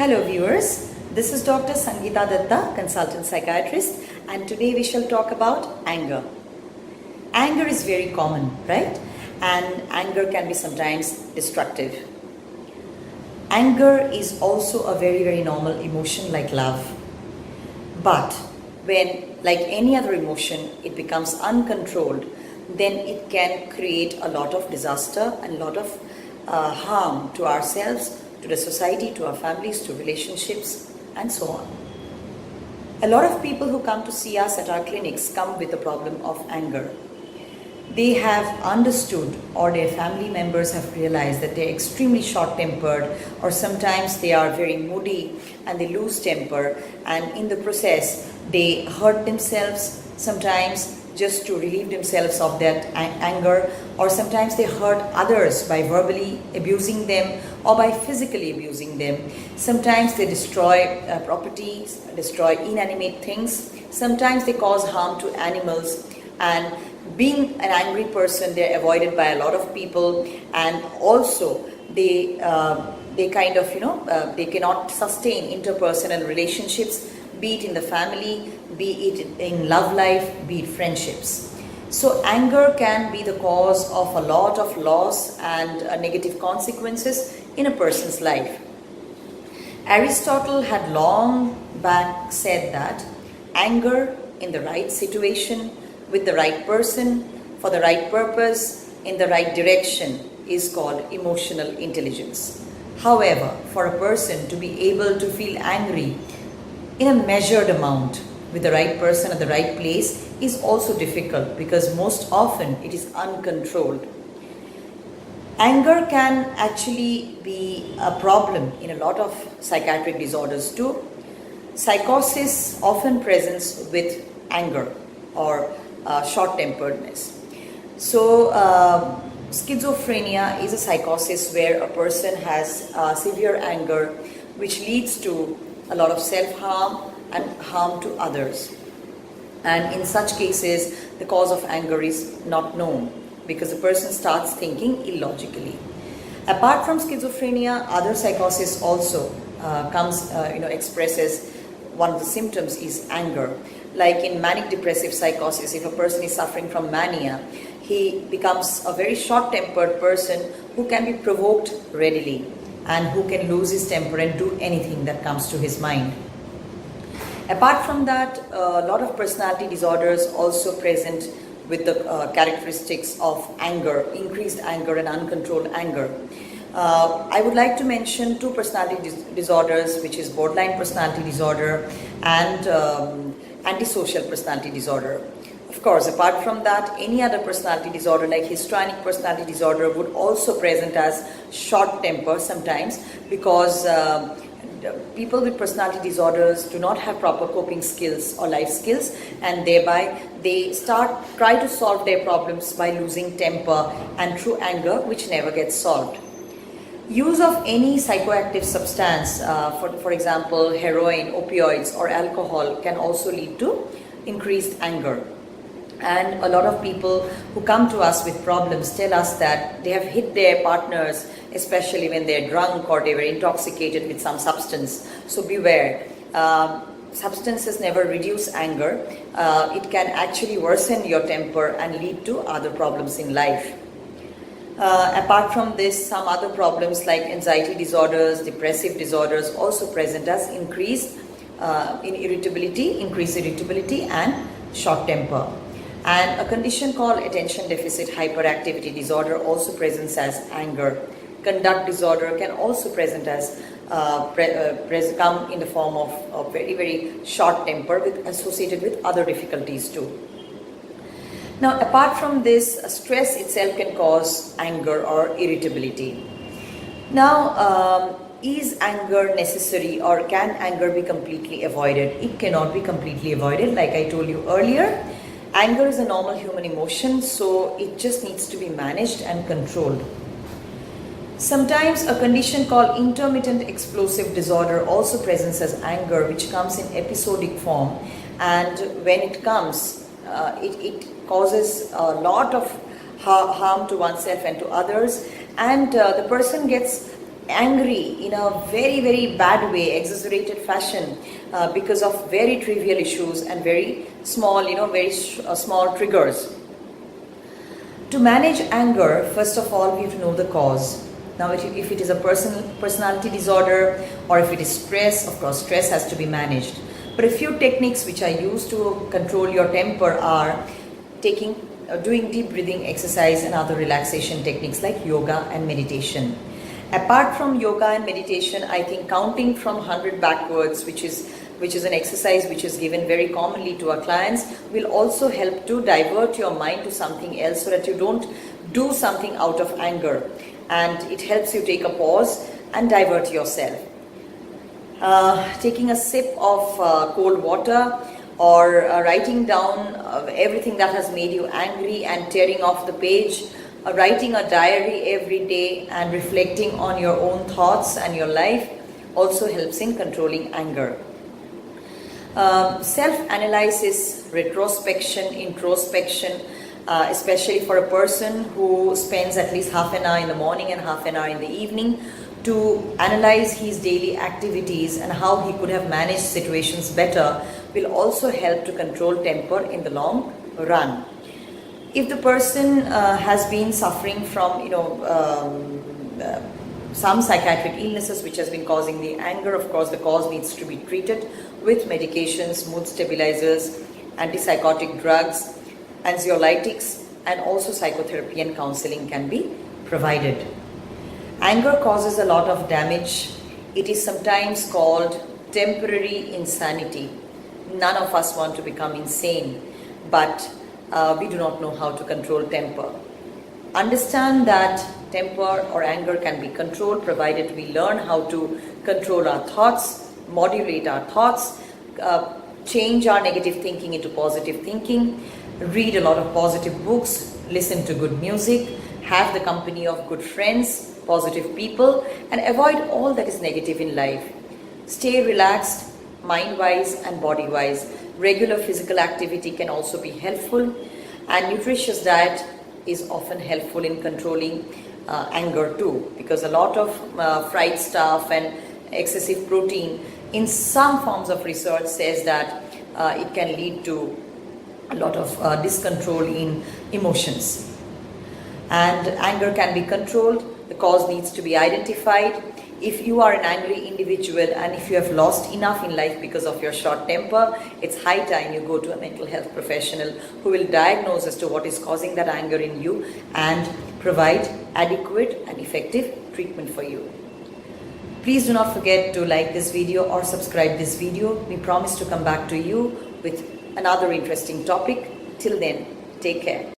Hello viewers, this is Dr. Sangeeta Datta, consultant psychiatrist, and today we shall talk about anger. Anger is very common, right? And anger can be sometimes destructive. Anger is also a very normal emotion like love. But when, like any other emotion, it becomes uncontrolled, then it can create a lot of disaster and a lot of harm to ourselves, to the society, to our families, to relationships, and so on. A lot of people who come to see us at our clinics come with the problem of anger. They have understood, or their family members have realized, that they're extremely short-tempered, or sometimes they are very moody and they lose temper, and in the process they hurt themselves, sometimes just to relieve themselves of that anger, or sometimes they hurt others by verbally abusing them or by physically abusing them. Sometimes they destroy properties, destroy inanimate things. Sometimes they cause harm to animals, and being an angry person, they're avoided by a lot of people, and also they kind of, they cannot sustain interpersonal relationships, be it in the family, be it in love life, be it friendships. So anger can be the cause of a lot of loss and negative consequences in a person's life. Aristotle had long back said that anger in the right situation, with the right person, for the right purpose, in the right direction is called emotional intelligence. However, for a person to be able to feel angry in a measured amount with the right person at the right place is also difficult, because most often it is uncontrolled. Anger can actually be a problem in a lot of psychiatric disorders too. Psychosis often presents with anger or short-temperedness. So schizophrenia is a psychosis where a person has severe anger, which leads to a lot of self-harm and harm to others. And in such cases, the cause of anger is not known, because the person starts thinking illogically. Apart from schizophrenia, other psychosis also expresses, one of the symptoms is anger. Like in manic depressive psychosis, if a person is suffering from mania, he becomes a very short-tempered person who can be provoked readily and who can lose his temper and do anything that comes to his mind. Apart from that, a lot of personality disorders also present with the characteristics of anger, increased anger and uncontrolled anger. I would like to mention two personality disorders, which is borderline personality disorder and antisocial personality disorder. Of course, apart from that, any other personality disorder like histrionic personality disorder would also present as short temper sometimes, because people with personality disorders do not have proper coping skills or life skills, and thereby they try to solve their problems by losing temper and through anger, which never gets solved. Use of any psychoactive substance, for example, heroin, opioids or alcohol, can also lead to increased anger. And a lot of people who come to us with problems tell us that they have hit their partners, especially when they're drunk or they were intoxicated with some substance. So beware. Substances never reduce anger. It can actually worsen your temper and lead to other problems in life. Apart from this, some other problems like anxiety disorders, depressive disorders also present as increased irritability and short temper. And a condition called attention deficit hyperactivity disorder also presents as anger. Conduct disorder can also present as come in the form of very short temper associated with other difficulties too. Now, apart from this, stress itself can cause anger or irritability. Now, is anger necessary, or can anger be completely avoided? It cannot be completely avoided, like I told you earlier. Anger is a normal human emotion, so it just needs to be managed and controlled. Sometimes a condition called intermittent explosive disorder also presents as anger, which comes in episodic form, and when it comes, it causes a lot of harm to oneself and to others, and the person gets angry in a very bad way, exaggerated fashion, because of very trivial issues and very small, small triggers. To manage anger, first of all, we have to know the cause. Now, if it is a personality disorder or if it is stress, of course, stress has to be managed. But a few techniques which I use to control your temper are doing deep breathing exercise and other relaxation techniques like yoga and meditation. Apart from yoga and meditation, I think counting from 100 backwards, which is an exercise which is given very commonly to our clients, will also help to divert your mind to something else so that you don't do something out of anger. And it helps you take a pause and divert yourself. Taking a sip of cold water, or writing down everything that has made you angry and tearing off the page, writing a diary every day and reflecting on your own thoughts and your life also helps in controlling anger. Self-analysis, retrospection, introspection, especially for a person who spends at least half an hour in the morning and half an hour in the evening to analyze his daily activities and how he could have managed situations better, will also help to control temper in the long run. If the person has been suffering from some psychiatric illnesses which has been causing the anger, of course the cause needs to be treated with medications, mood stabilizers, antipsychotic drugs, anxiolytics, and also psychotherapy and counseling can be provided. Anger causes a lot of damage. It is sometimes called temporary insanity. None of us want to become insane, but we do not know how to control temper. Understand that temper or anger can be controlled provided we learn how to control our thoughts, modulate our thoughts, change our negative thinking into positive thinking, read a lot of positive books, listen to good music, have the company of good friends, positive people, and avoid all that is negative in life. Stay relaxed, mind-wise and body-wise. Regular physical activity can also be helpful, and nutritious diet is often helpful in controlling anger too, because a lot of fried stuff and excessive protein in some forms of research says that it can lead to a lot of discontrol in emotions. And anger can be controlled. The cause needs to be identified. If you are an angry individual and if you have lost enough in life because of your short temper, it's high time you go to a mental health professional who will diagnose as to what is causing that anger in you and provide adequate and effective treatment for you. Please do not forget to like this video or subscribe this video. We promise to come back to you with another interesting topic. Till then, take care.